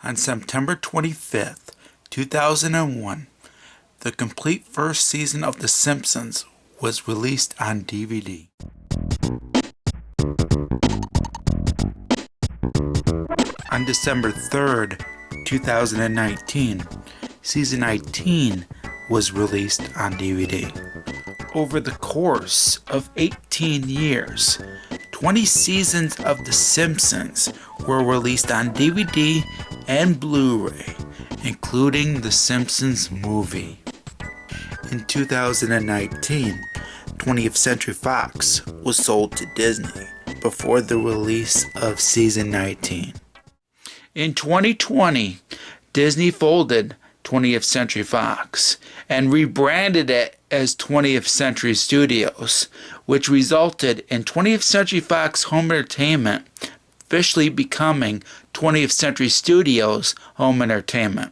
On September 25th, 2001, the complete first season of The Simpsons was released on DVD. On December 3rd, 2019, Season 19 was released on DVD. Over the course of 18 years, 20 seasons of The Simpsons were released on DVD and Blu-ray, including The Simpsons movie. In 2019, 20th Century Fox was sold to Disney before the release of Season 19. In 2020, Disney folded 20th Century Fox and rebranded it as 20th Century Studios, which resulted in 20th Century Fox Home Entertainment officially becoming 20th Century Studios Home Entertainment.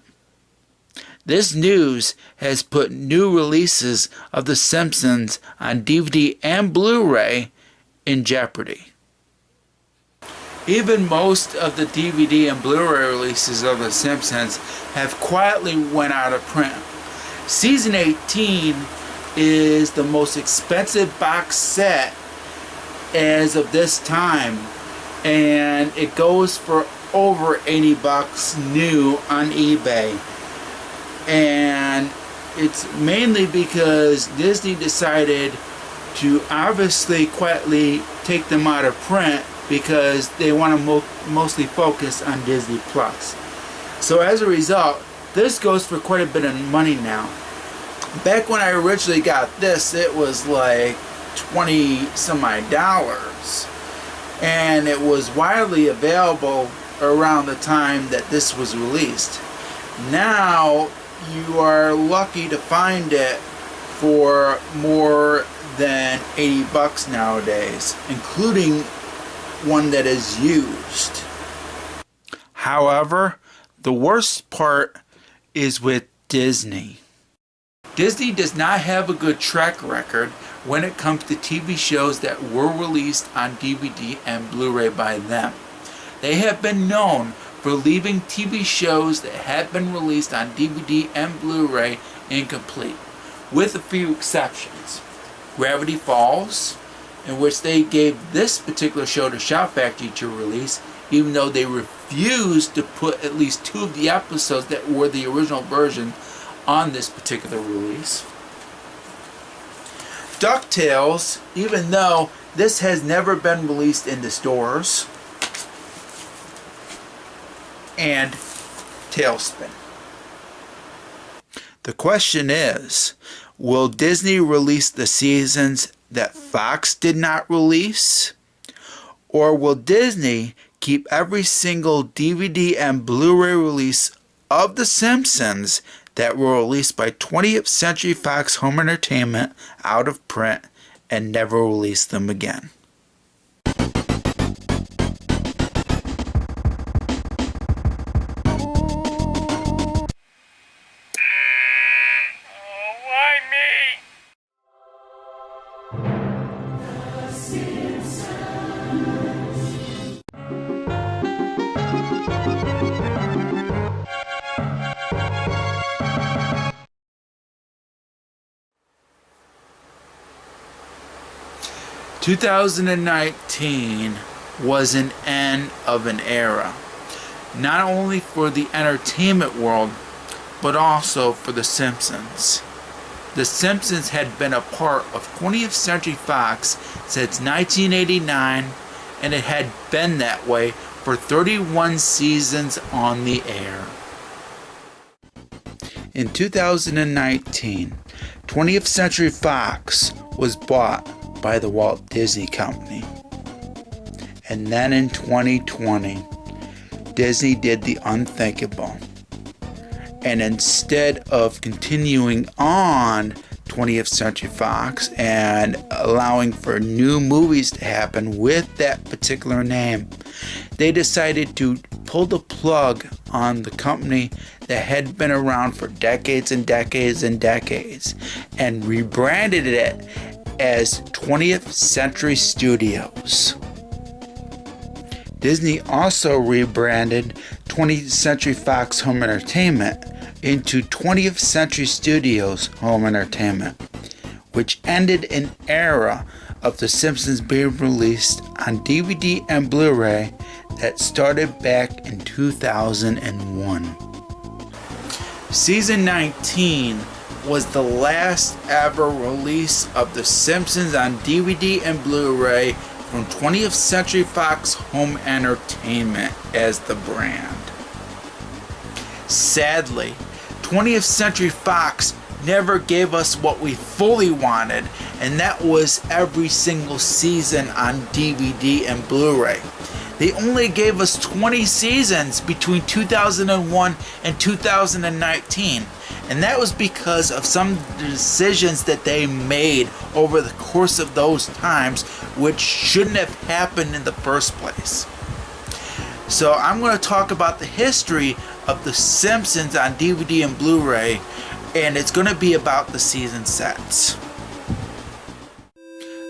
This news has put new releases of The Simpsons on DVD and Blu-ray in jeopardy. Even most of the DVD and Blu-ray releases of The Simpsons have quietly went out of print. Season 18 is the most expensive box set as of this time, and it goes for over $80 new on eBay. And it's mainly because Disney decided to obviously quietly take them out of print because they want to mostly focus on Disney Plus. So as a result, this goes for quite a bit of money now. Back when I originally got this, it was like $20 some odd, and it was widely available around the time that this was released. Now you are lucky to find it for more than $80 nowadays, including one that is used. However, the worst part is with Disney. Disney does not have a good track record when it comes to TV shows that were released on DVD and Blu-ray by them. They have been known for leaving TV shows that had been released on DVD and Blu-ray incomplete, with a few exceptions. Gravity Falls, in which they gave this particular show to Shout Factory to release, even though they refused to put at least 2 of the episodes that were the original version on this particular release. DuckTales, even though this has never been released in the stores. And Tailspin. The question is, will Disney release the seasons that Fox did not release? Or will Disney keep every single DVD and Blu-ray release of The Simpsons that were released by 20th Century Fox Home Entertainment out of print and never release them again? Why me? 2019 was an end of an era, not only for the entertainment world, but also for The Simpsons. The Simpsons had been a part of 20th Century Fox since 1989, and it had been that way for 31 seasons on the air. In 2019, 20th Century Fox was bought by the Walt Disney Company. And then in 2020, Disney did the unthinkable. And instead of continuing on 20th Century Fox and allowing for new movies to happen with that particular name, they decided to pull the plug on the company that had been around for decades and decades and decades and rebranded it as 20th Century Studios. Disney also rebranded 20th Century Fox Home Entertainment into 20th Century Studios Home Entertainment, which ended an era of The Simpsons being released on DVD and Blu-ray that started back in 2001. Season 19 was the last ever release of The Simpsons on DVD and Blu-ray from 20th Century Fox Home Entertainment as the brand. Sadly, 20th Century Fox never gave us what we fully wanted, and that was every single season on DVD and Blu-ray. They only gave us 20 seasons between 2001 and 2019, and that was because of some decisions that they made over the course of those times, which shouldn't have happened in the first place. So I'm going to talk about the history of The Simpsons on DVD and Blu-ray, and it's going to be about the season sets.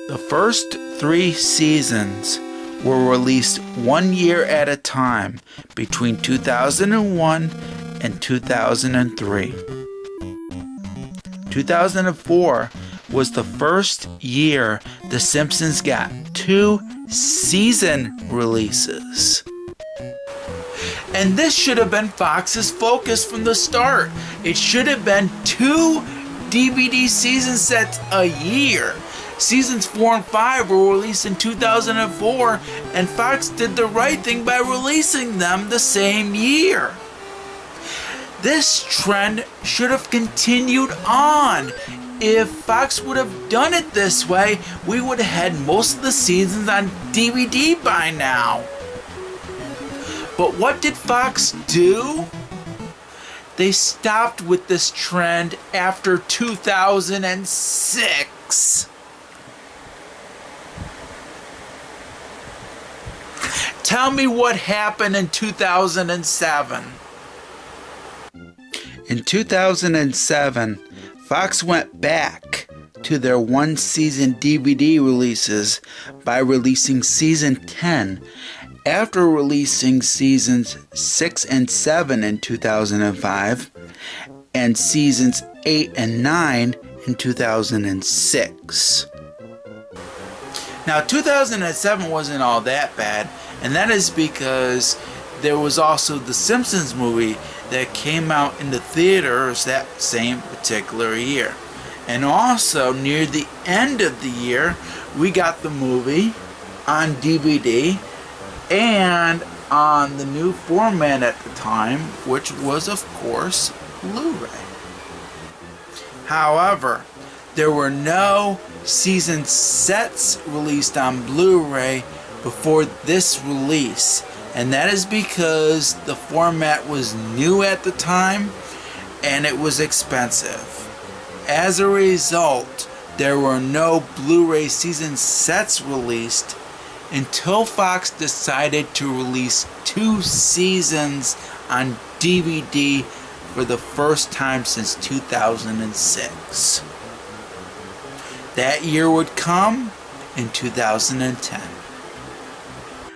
The first 3 seasons were released 1 year at a time between 2001 and 2003. 2004 was the first year The Simpsons got 2 season releases. And this should have been Fox's focus from the start. It should have been 2 DVD season sets a year. Seasons 4 and 5 were released in 2004, and Fox did the right thing by releasing them the same year. This trend should have continued on. If Fox would have done it this way, we would have had most of the seasons on DVD by now. But what did Fox do? They stopped with this trend after 2006. Tell me what happened in 2007. In 2007, Fox went back to their 1-season DVD releases by releasing season 10 after releasing seasons 6 and 7 in 2005 and seasons 8 and 9 in 2006. Now 2007 wasn't all that bad, and that is because there was also the Simpsons movie that came out in the theaters that same particular year. And also near the end of the year, we got the movie on DVD and on the new format at the time, which was of course Blu-ray. However, there were no season sets released on Blu-ray before this release, and that is because the format was new at the time and it was expensive. As a result, there were no Blu-ray season sets released until Fox decided to release 2 seasons on DVD for the first time since 2006. That year would come in 2010.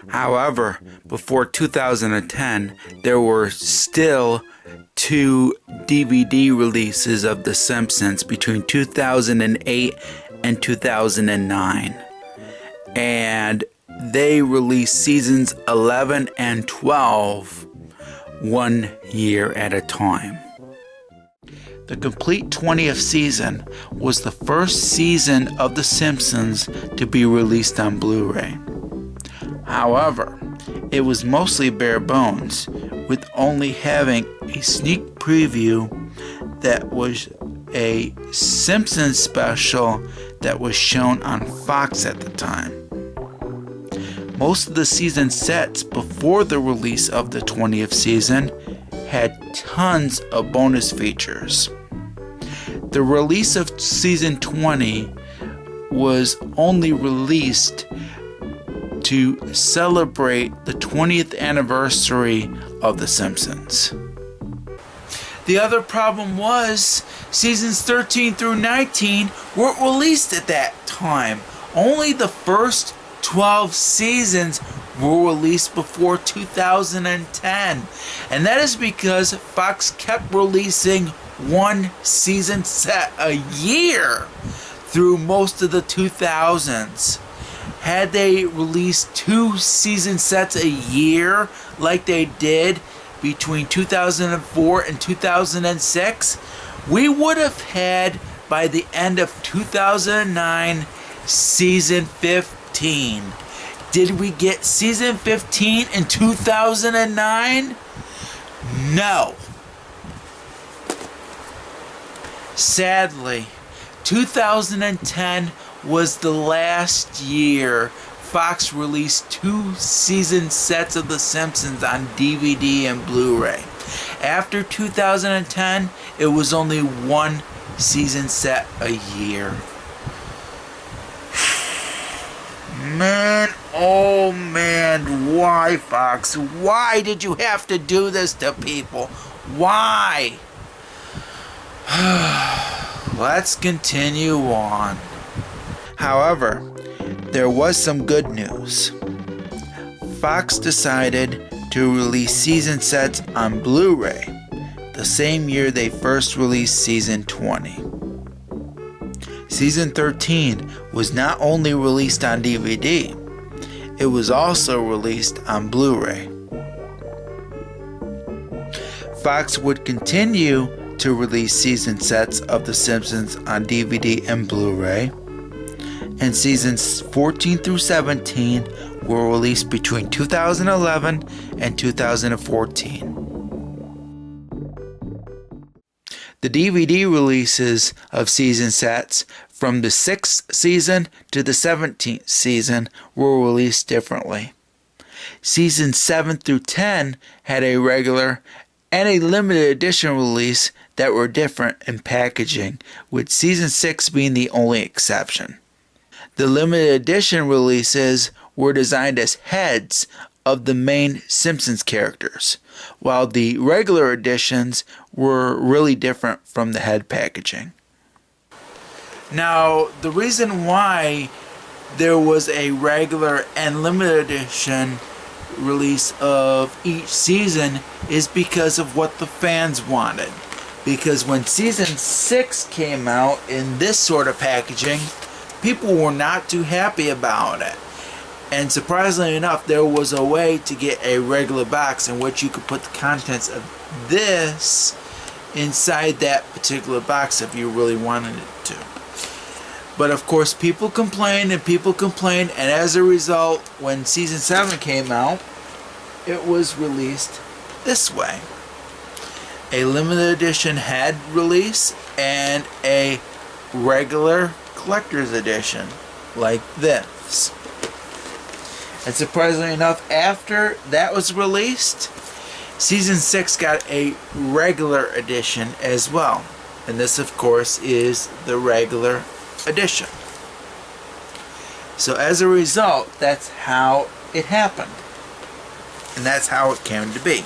However, before 2010, there were still 2 DVD releases of The Simpsons between 2008 and 2009. And they released seasons 11 and 12 1 year at a time. The complete 20th season was the first season of The Simpsons to be released on Blu-ray. However, it was mostly bare bones, with only having a sneak preview that was a Simpsons special that was shown on Fox at the time. Most of the season sets before the release of the 20th season had tons of bonus features. The release of season 20 was only released to celebrate the 20th anniversary of The Simpsons. The other problem was seasons 13 through 19 weren't released at that time. Only the first 12 seasons were released before 2010. And that is because Fox kept releasing one season set a year through most of the 2000s. Had they released 2 season sets a year like they did between 2004 and 2006, we would have had, by the end of 2009, season 15. Did we get season 15 in 2009? No. Sadly, 2010 was the last year Fox released 2 season sets of The Simpsons on DVD and Blu-ray. After 2010, it was only 1 season set a year. Man, oh man, why, Fox? Why did you have to do this to people? Why? Let's continue on. However, there was some good news. Fox decided to release season sets on Blu-ray the same year they first released season 20. Season 13 was not only released on DVD, it was also released on Blu-ray. Fox would continue to release season sets of The Simpsons on DVD and Blu-ray, and seasons 14 through 17 were released between 2011 and 2014. The DVD releases of season sets from the 6th season to the 17th season were released differently. Seasons 7 through 10 had a regular and a limited edition release that were different in packaging, with season 6 being the only exception. The limited edition releases were designed as heads of the main Simpsons characters, while the regular editions were really different from the head packaging. Now, the reason why there was a regular and limited edition release of each season is because of what the fans wanted. Because when season 6 came out in this sort of packaging, people were not too happy about it. And surprisingly enough, there was a way to get a regular box in which you could put the contents of this inside that particular box if you really wanted it to. But of course, people complained, and as a result, when season 7 came out, it was released this way. A limited edition head release and a regular collector's edition like this. And surprisingly enough, after that was released, season 6 got a regular edition as well. And this, of course, is the regular edition. So as a result, that's how it happened. And that's how it came to be.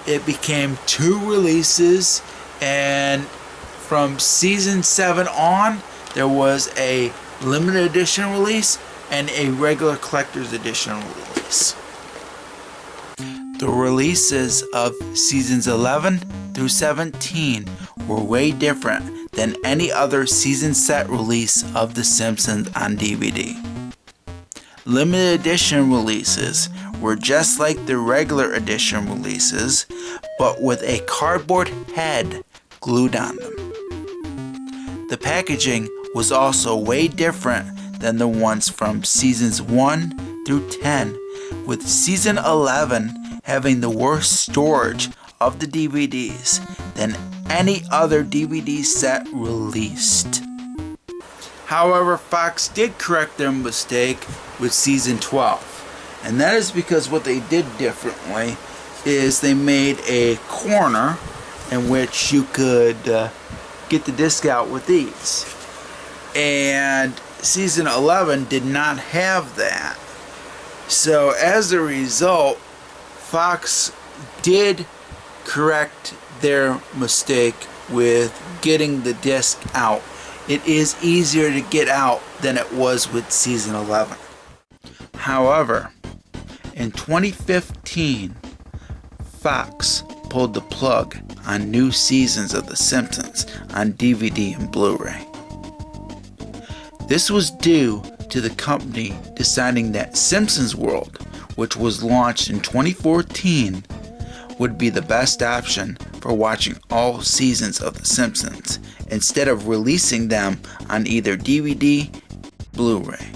It became 2 releases, and from season 7 on, there was a limited edition release and a regular collector's edition release. The releases of seasons 11 through 17 were way different than any other season set release of The Simpsons on DVD. Limited edition releases were just like the regular edition releases, but with a cardboard head glued on them. The packaging was also way different than the ones from seasons 1 through 10, with season 11 having the worst storage of the DVDs than any other DVD set released. However, Fox did correct their mistake with season 12, and that is because what they did differently is they made a corner in which you could get the disc out with ease. And season 11 did not have that. So as a result, Fox did correct their mistake with getting the disc out. It is easier to get out than it was with season 11. However, In 2015, Fox pulled the plug on new seasons of The Simpsons on DVD and Blu-ray. This was due to the company deciding that Simpsons World, which was launched in 2014, would be the best option for watching all seasons of The Simpsons instead of releasing them on either DVD or Blu-ray.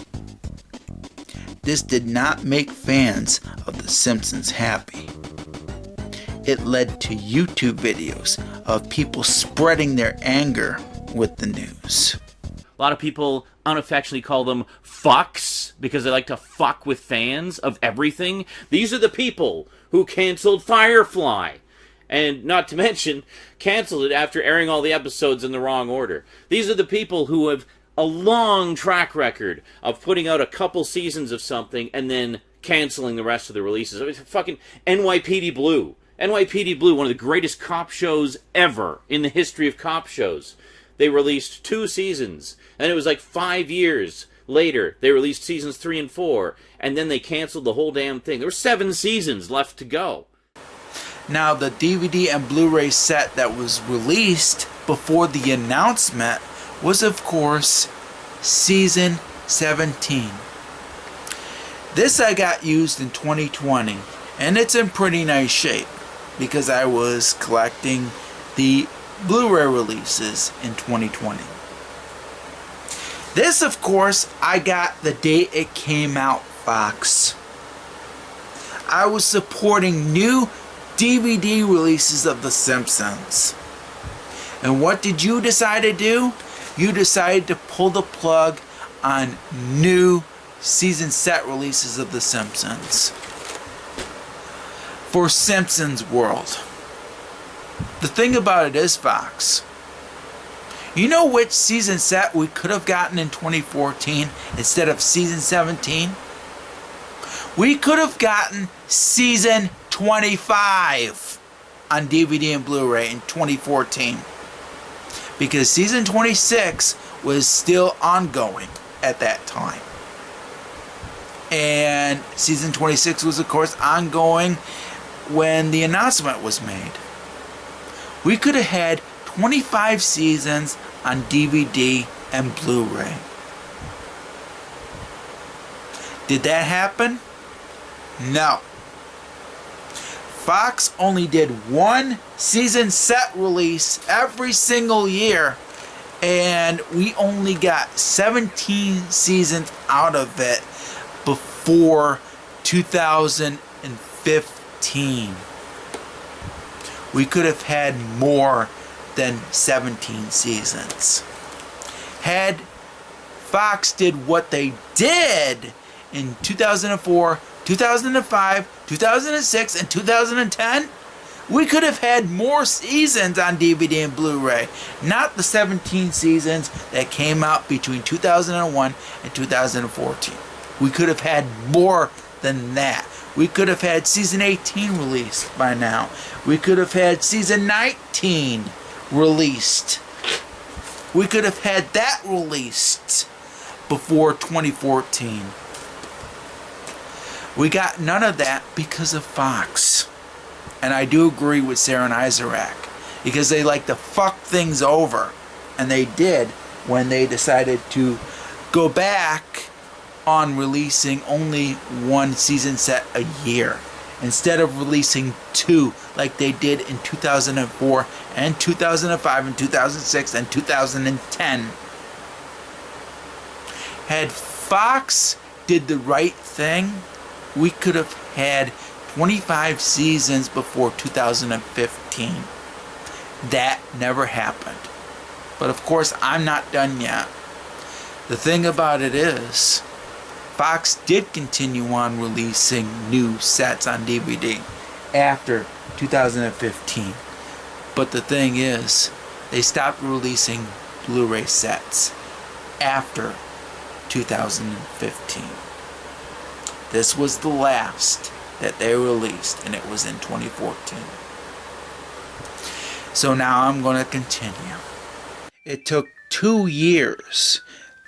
This did not make fans of The Simpsons happy. It led to YouTube videos of people spreading their anger with the news. A lot of people unaffectionately call them fucks because they like to fuck with fans of everything. These are the people who canceled Firefly. And not to mention, canceled it after airing all the episodes in the wrong order. These are the people who have a long track record of putting out a couple seasons of something and then canceling the rest of the releases. I mean, fucking NYPD Blue. NYPD Blue, one of the greatest cop shows ever in the history of cop shows. They released 2 seasons, and it was like 5 years later they released seasons 3 and 4, and then they canceled the whole damn thing. There were 7 seasons left to go. Now, the DVD and Blu-ray set that was released before the announcement was, of course, season 17. This I got used in 2020, and it's in pretty nice shape because I was collecting the Blu-ray releases in 2020. This, of course, I got the day it came out, Fox. I was supporting new DVD releases of The Simpsons. And what did you decide to do? You decided to pull the plug on new season set releases of The Simpsons. For Simpsons World. The thing about it is, Fox, you know which season set we could have gotten in 2014 instead of season 17? We could have gotten season 25 on DVD and Blu-ray in 2014. Because season 26 was still ongoing at that time. And season 26 was, of course, ongoing when the announcement was made. We could have had 25 seasons on DVD and Blu-ray. Did that happen? No. Fox only did 1 season set release every single year, and we only got 17 seasons out of it before 2015. We could have had more than 17 seasons. Had Fox did what they did in 2004, 2005, 2006, and 2010, we could have had more seasons on DVD and Blu-ray. Not the 17 seasons that came out between 2001 and 2014. We could have had more than that. We could have had season 18 released by now. We could have had season 19 released. We could have had that released before 2014. We got none of that because of Fox. And I do agree with Sarah and Isaac, because they like to fuck things over. And they did when they decided to go back on releasing only 1 season set a year instead of releasing 2 like they did in 2004 and 2005 and 2006 and 2010. Had Fox did the right thing, we could have had 25 seasons before 2015. That never happened. But of course, I'm not done yet. The thing about it is, Fox did continue on releasing new sets on DVD after 2015. But the thing is, they stopped releasing Blu-ray sets after 2015. This was the last that they released, and it was in 2014. So now I'm going to continue. It took 2 years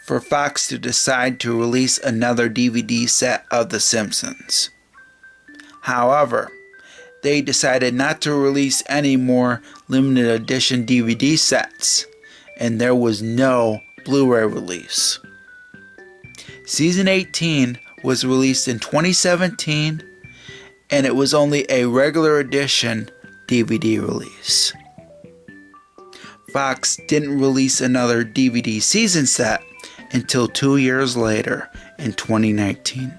for Fox to decide to release another DVD set of The Simpsons. However, they decided not to release any more limited edition DVD sets, and there was no Blu-ray release. Season 18 was released in 2017, and it was only a regular edition DVD release. Fox didn't release another DVD season set until 2 years later in 2019.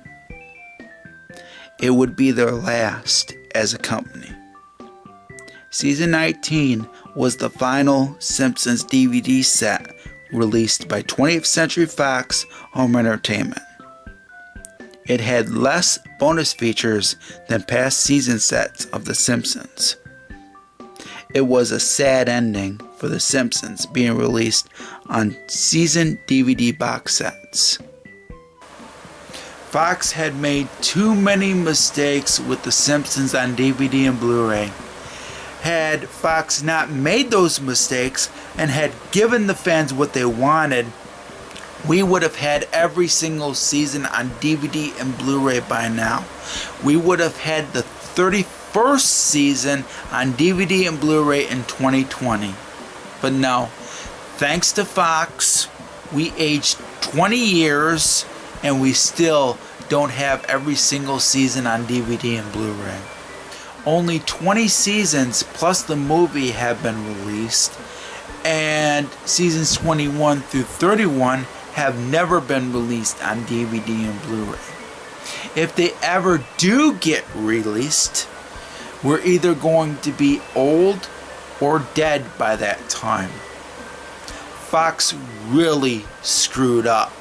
It would be their last as a company. Season 19 was the final Simpsons DVD set released by 20th Century Fox Home Entertainment. It had less bonus features than past season sets of The Simpsons. It was a sad ending for The Simpsons being released on season DVD box sets. Fox had made too many mistakes with The Simpsons on DVD and Blu-ray. Had Fox not made those mistakes and had given the fans what they wanted, we would have had every single season on DVD and Blu-ray by now. We would have had the 31st season on DVD and Blu-ray in 2020. But no, thanks to Fox, we aged 20 years and we still don't have every single season on DVD and Blu-ray. Only 20 seasons plus the movie have been released, and seasons 21 through 31 have never been released on DVD and Blu-ray. If they ever do get released, we're either going to be old or dead by that time. Fox really screwed up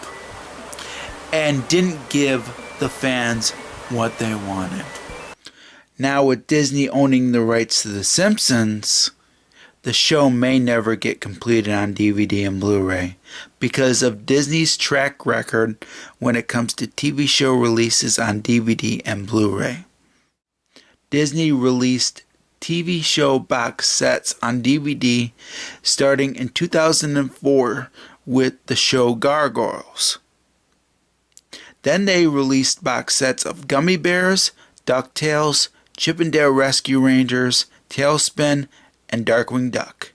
and didn't give the fans what they wanted. Now with Disney owning the rights to The Simpsons, the show may never get completed on DVD and Blu-ray because of Disney's track record when it comes to TV show releases on DVD and Blu-ray. Disney released TV show box sets on DVD starting in 2004 with the show Gargoyles. Then they released box sets of Gummy Bears, DuckTales, Chip 'n Dale Rescue Rangers, Tailspin, and Darkwing Duck.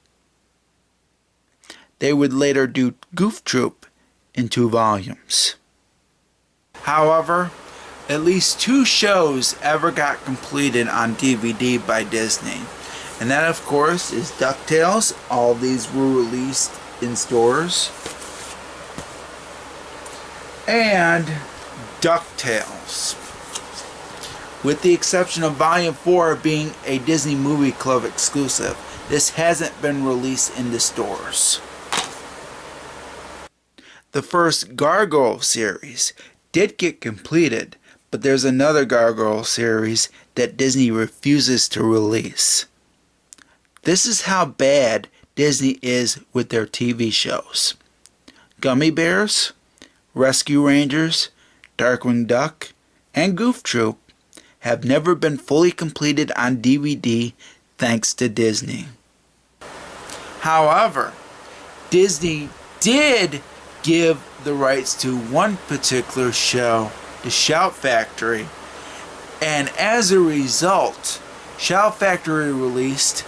They would later do Goof Troop in 2 volumes. However, at least 2 shows ever got completed on DVD by Disney. And that, of course, is DuckTales. All these were released in stores. And DuckTales. With the exception of Volume 4 being a Disney Movie Club exclusive, this hasn't been released into stores. The first Gargoyle series did get completed, but there's another Gargoyle series that Disney refuses to release. This is how bad Disney is with their TV shows. Gummy Bears, Rescue Rangers, Darkwing Duck, and Goof Troop have never been fully completed on DVD thanks to Disney. However, Disney did give the rights to one particular show, the Shout Factory, and as a result, Shout Factory released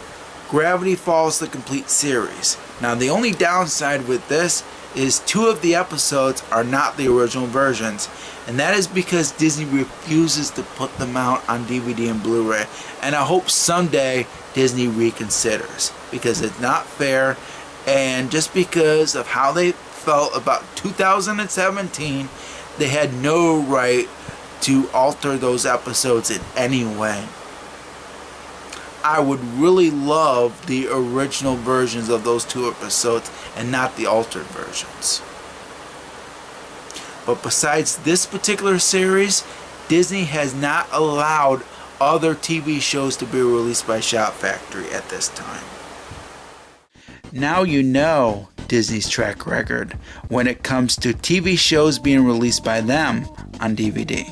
Gravity Falls the complete series. Now the only downside with this is 2 of the episodes are not the original versions, and that is because Disney refuses to put them out on DVD and Blu-ray, and I hope someday Disney reconsiders, because it's not fair, and just because of how they felt about 2017, they had no right to alter those episodes in any way. I would really love the original versions of those 2 episodes and not the altered versions. But besides this particular series, Disney has not allowed other TV shows to be released by Shout Factory at this time. Now you know Disney's track record when it comes to TV shows being released by them on DVD.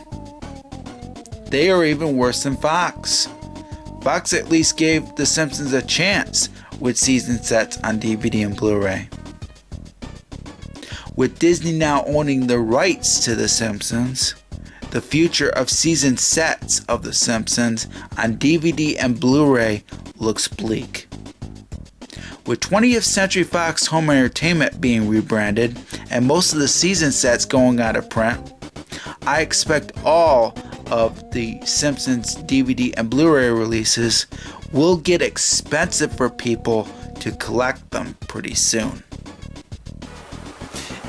They are even worse than Fox. Fox at least gave The Simpsons a chance with season sets on DVD and Blu-ray. With Disney now owning the rights to The Simpsons, the future of season sets of The Simpsons on DVD and Blu-ray looks bleak. With 20th Century Fox Home Entertainment being rebranded and most of the season sets going out of print, I expect all of the Simpsons DVD and Blu-ray releases will get expensive for people to collect them pretty soon.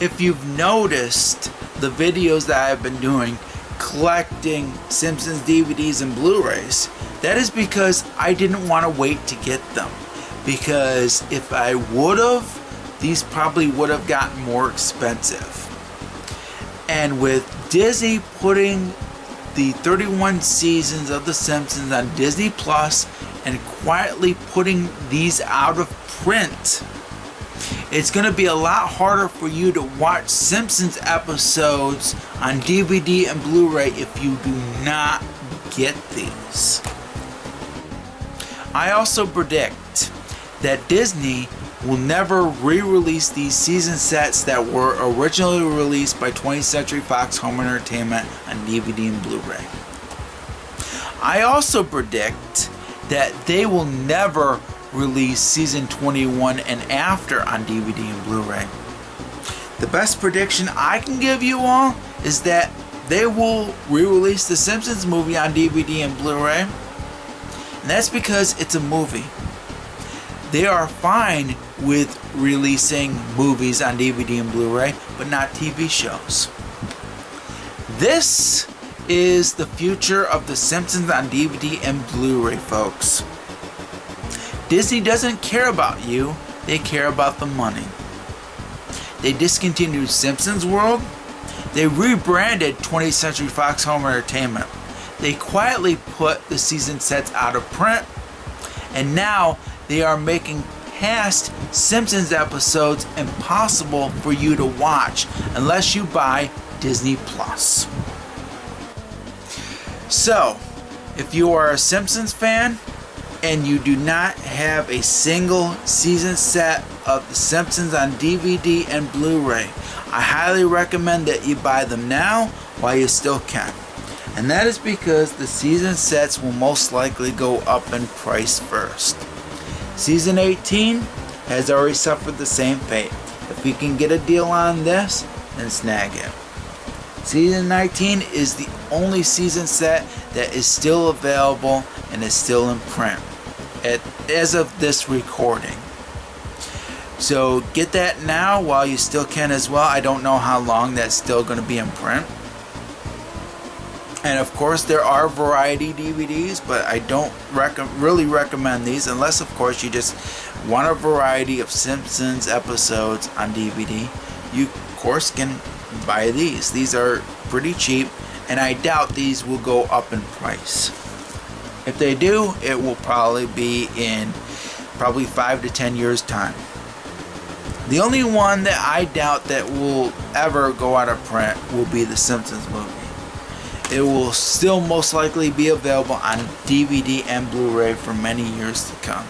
If you've noticed the videos that I've been doing collecting Simpsons DVDs and Blu-rays, that is because I didn't want to wait to get them. Because if I would have, these probably would have gotten more expensive. And with Disney putting the 31 seasons of The Simpsons on Disney Plus and quietly putting these out of print, it's going to be a lot harder for you to watch Simpsons episodes on DVD and Blu-ray if you do not get these. I also predict that Disney will never re-release these season sets that were originally released by 20th Century Fox Home Entertainment on DVD and Blu-ray. I also predict that they will never release season 21 and after on DVD and Blu-ray. The best prediction I can give you all is that they will re-release the Simpsons movie on DVD and Blu-ray, and that's because it's a movie. They are fine with releasing movies on DVD and Blu-ray, but not TV shows. This is the future of The Simpsons on DVD and Blu-ray, folks. Disney doesn't care about you, they care about the money. They discontinued Simpsons World. They rebranded 20th Century Fox Home Entertainment. They quietly put the season sets out of print, and now they are making past Simpsons episodes impossible for you to watch unless you buy Disney Plus. So, if you are a Simpsons fan and you do not have a single season set of The Simpsons on DVD and Blu-ray, I highly recommend that you buy them now while you still can. And that is because the season sets will most likely go up in price first. Season 18 has already suffered the same fate. If you can get a deal on this, then snag it. Season 19 is the only season set that is still available and is still in print as of this recording. So get that now while you still can as well. I don't know how long that's still going to be in print. And of course there are variety DVDs, but I don't really recommend these unless of course you just want a variety of Simpsons episodes on DVD. You of course can buy these. These are pretty cheap, and I doubt these will go up in price. If they do, it will probably be in 5 to 10 years time. The only one that I doubt that will ever go out of print will be the Simpsons movie. It will still most likely be available on DVD and Blu-ray for many years to come.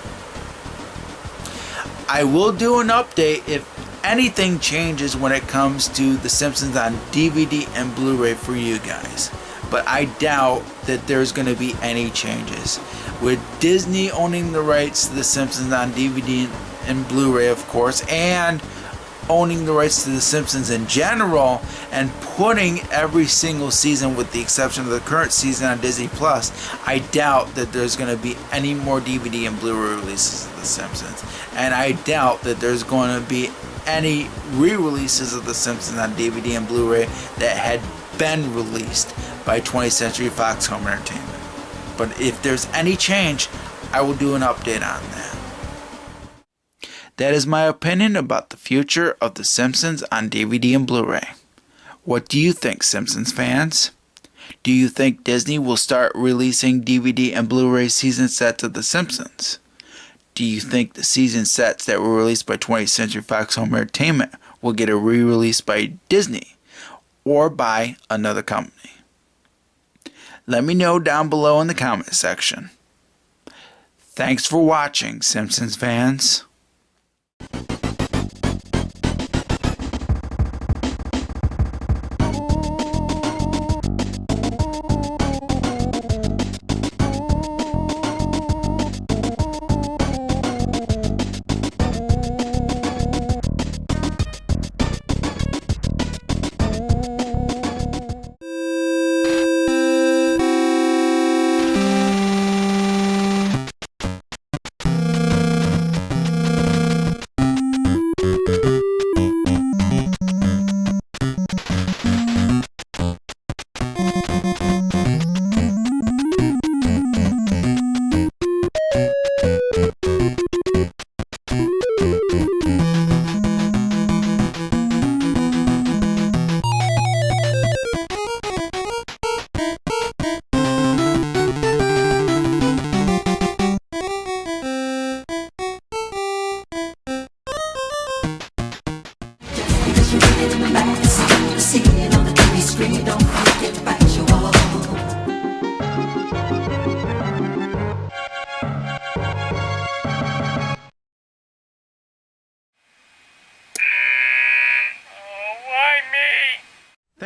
I will do an update if anything changes when it comes to The Simpsons on DVD and Blu-ray for you guys. But I doubt that there's going to be any changes. With Disney owning the rights to The Simpsons on DVD and Blu-ray, of course, and owning the rights to The Simpsons in general, and putting every single season with the exception of the current season on Disney Plus, I doubt that there's going to be any more DVD and Blu-ray releases of The Simpsons. And I doubt that there's going to be any re-releases of The Simpsons on DVD and Blu-ray that had been released by 20th Century Fox Home Entertainment. But if there's any change, I will do an update on that. That is my opinion about the future of The Simpsons on DVD and Blu-ray. What do you think, Simpsons fans? Do you think Disney will start releasing DVD and Blu-ray season sets of The Simpsons? Do you think the season sets that were released by 20th Century Fox Home Entertainment will get a re-release by Disney or by another company? Let me know down below in the comment section. Thanks for watching, Simpsons fans.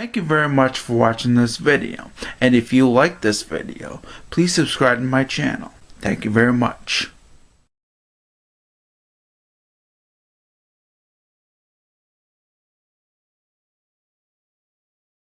Thank you very much for watching this video. And if you like this video, please subscribe to my channel. Thank you very much.